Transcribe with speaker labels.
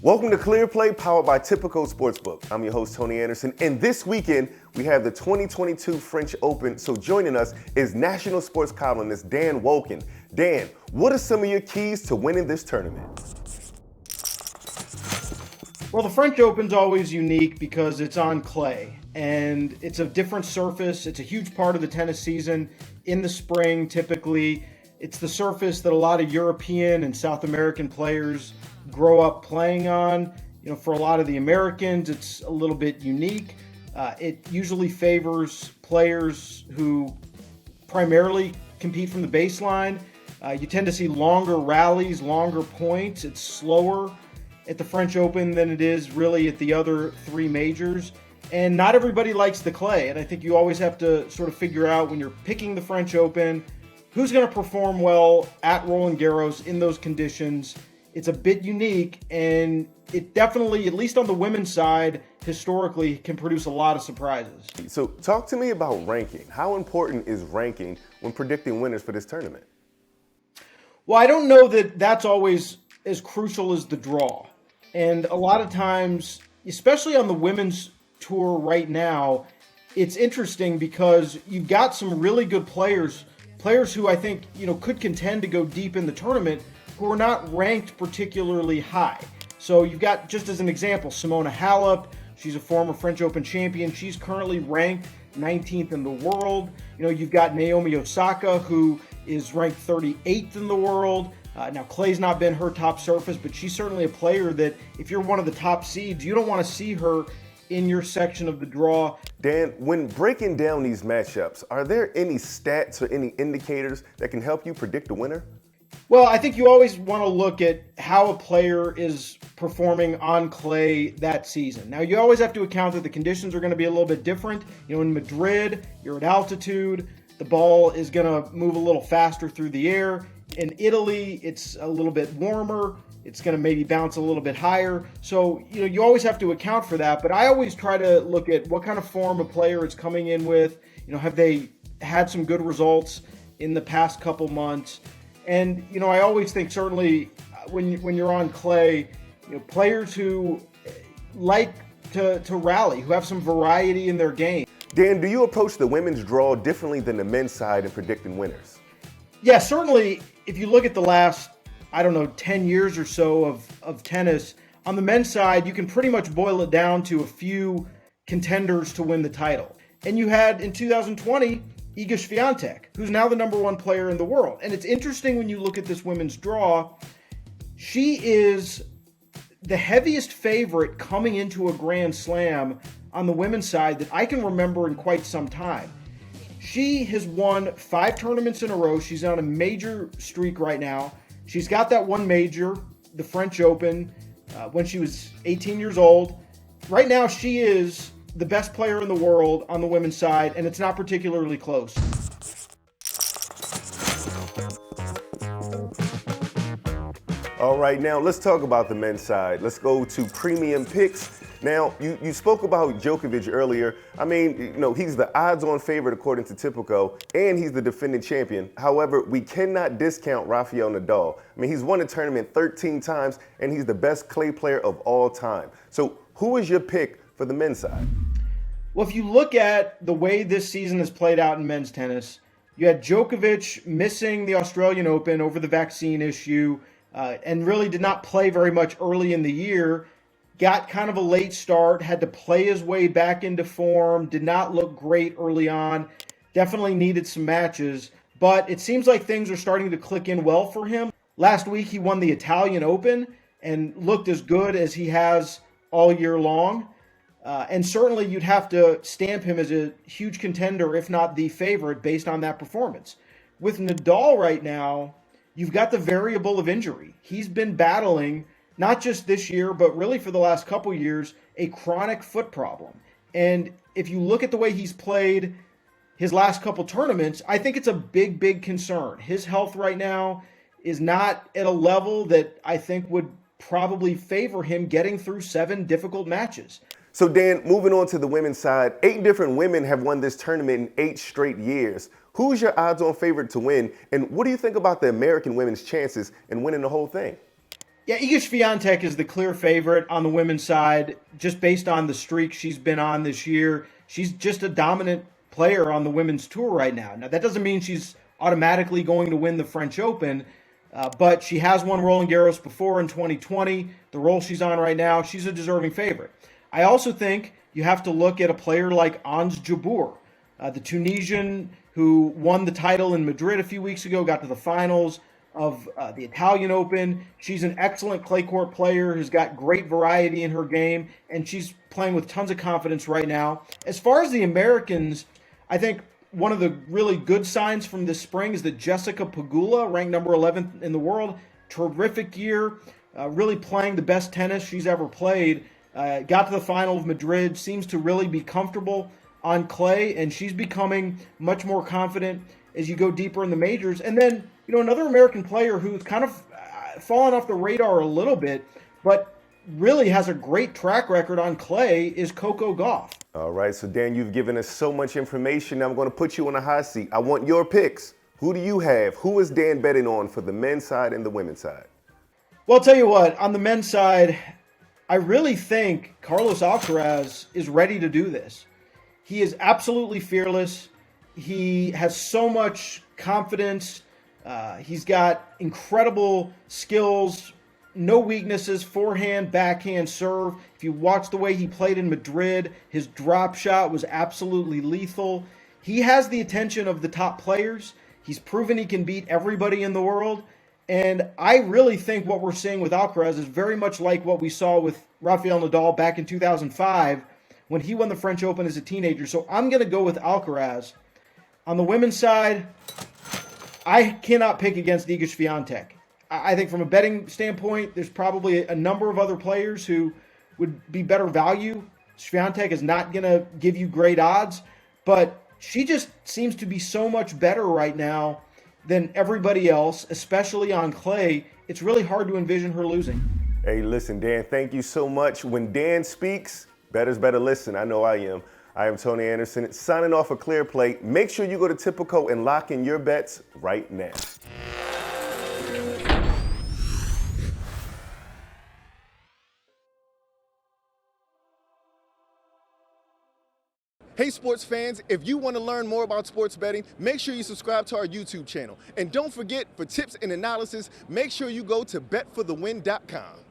Speaker 1: Welcome to Clear Play, powered by Typico Sportsbook. I'm your host, Tony Anderson, and this weekend we have the 2022 French Open, so joining us is national sports columnist Dan Wolken. Dan, what are some of your keys to winning this tournament?
Speaker 2: Well, the French Open's always unique because it's on clay, and it's a different surface. It's a huge part of the tennis season. In the spring, typically, it's the surface that a lot of European and South American players grow up playing on. You know, for a lot of the Americans, it's a little bit unique. It usually favors players who primarily compete from the baseline. You tend to see longer rallies, longer points. It's slower at the French Open than it is really at the other three majors. And not everybody likes the clay. And I think you always have to sort of figure out when you're picking the French Open, who's going to perform well at Roland-Garros in those conditions. It's a bit unique, and it definitely, at least on the women's side, historically, can produce a lot of surprises.
Speaker 1: So talk to me about ranking. How important is ranking when predicting winners for this tournament?
Speaker 2: Well, I don't know that that's always as crucial as the draw. And a lot of times, especially on the women's tour right now, it's interesting because you've got some really good players who I think, could contend to go deep in the tournament, who are not ranked particularly high. So you've got, just as an example, Simona Halep. She's a former French Open champion. She's currently ranked 19th in the world. You've got Naomi Osaka, who is ranked 38th in the world. Now, clay's not been her top surface, but she's certainly a player that if you're one of the top seeds, you don't want to see her in your section of the draw.
Speaker 1: Dan, when breaking down these matchups, are there any stats or any indicators that can help you predict the winner?
Speaker 2: Well, I think you always want to look at how a player is performing on clay that season. Now, you always have to account that the conditions are going to be a little bit different. In Madrid, you're at altitude. The ball is going to move a little faster through the air. In Italy, it's a little bit warmer. It's going to maybe bounce a little bit higher. So, you always have to account for that. But I always try to look at what kind of form a player is coming in with. Have they had some good results in the past couple months? And, I always think certainly when you're on clay, players who like to rally, who have some variety in their game.
Speaker 1: Dan, do you approach the women's draw differently than the men's side in predicting winners?
Speaker 2: Yeah, certainly if you look at the last, 10 years or so of tennis, on the men's side, you can pretty much boil it down to a few contenders to win the title. And you had in 2020, Iga Swiatek, who's now the number one player in the world. And it's interesting when you look at this women's draw, she is the heaviest favorite coming into a Grand Slam on the women's side that I can remember in quite some time. She has won 5 tournaments in a row. She's on a major streak right now. She's got that one major, the French Open, when she was 18 years old. Right now, she is the best player in the world on the women's side, and it's not particularly close.
Speaker 1: All right, now let's talk about the men's side. Let's go to premium picks. Now, you spoke about Djokovic earlier. He's the odds-on favorite according to Typico, and he's the defending champion. However, we cannot discount Rafael Nadal. He's won the tournament 13 times, and he's the best clay player of all time. So who is your pick for the men's side?
Speaker 2: Well, if you look at the way this season has played out in men's tennis, you had Djokovic missing the Australian Open over the vaccine issue, and really did not play very much early in the year. Got kind of a late start, had to play his way back into form, did not look great early on, definitely needed some matches, but it seems like things are starting to click in well for him. Last week he won the Italian Open and looked as good as he has all year long. And certainly you'd have to stamp him as a huge contender, if not the favorite, based on that performance. With Nadal right now, you've got the variable of injury. He's been battling, not just this year, but really for the last couple years, a chronic foot problem. And if you look at the way he's played his last couple tournaments, I think it's a big, big concern. His health right now is not at a level that I think would probably favor him getting through 7 difficult matches.
Speaker 1: So Dan, moving on to the women's side, 8 different women have won this tournament in 8 straight years. Who's your odds-on favorite to win, and what do you think about the American women's chances in winning the whole thing?
Speaker 2: Yeah, Iga Swiatek is the clear favorite on the women's side, just based on the streak she's been on this year. She's just a dominant player on the women's tour right now. Now, that doesn't mean she's automatically going to win the French Open, but she has won Roland-Garros before in 2020. The role she's on right now, she's a deserving favorite. I also think you have to look at a player like Ons Jabeur, the Tunisian who won the title in Madrid a few weeks ago, got to the finals of the Italian Open. She's an excellent clay court player who's got great variety in her game, and she's playing with tons of confidence right now. As far as the Americans, I think one of the really good signs from this spring is that Jessica Pegula, ranked number 11 in the world, terrific year, really playing the best tennis she's ever played. Got to the final of Madrid, seems to really be comfortable on clay, and she's becoming much more confident as you go deeper in the majors. And then, another American player who's kind of fallen off the radar a little bit, but really has a great track record on clay is Coco Gauff.
Speaker 1: All right, so Dan, you've given us so much information. Now I'm going to put you on a hot seat. I want your picks. Who do you have? Who is Dan betting on for the men's side and the women's side?
Speaker 2: Well, I'll tell you what, on the men's side, I really think Carlos Alcaraz is ready to do this. He is absolutely fearless. He has so much confidence. He's got incredible skills, no weaknesses, forehand, backhand, serve. If you watch the way he played in Madrid, his drop shot was absolutely lethal. He has the attention of the top players. He's proven he can beat everybody in the world. And I really think what we're seeing with Alcaraz is very much like what we saw with Rafael Nadal back in 2005 when he won the French Open as a teenager. So I'm going to go with Alcaraz. On the women's side, I cannot pick against Iga Swiatek. I think from a betting standpoint, there's probably a number of other players who would be better value. Swiatek is not going to give you great odds, but she just seems to be so much better right now than everybody else, especially on clay. It's really hard to envision her losing.
Speaker 1: Hey, listen, Dan, thank you so much. When Dan speaks, bettors better listen. I know I am. I am Tony Anderson, signing off a Clear Plate. Make sure you go to Tipico and lock in your bets right now.
Speaker 3: Hey sports fans, if you want to learn more about sports betting, make sure you subscribe to our YouTube channel. And don't forget, for tips and analysis, make sure you go to betforthewin.com.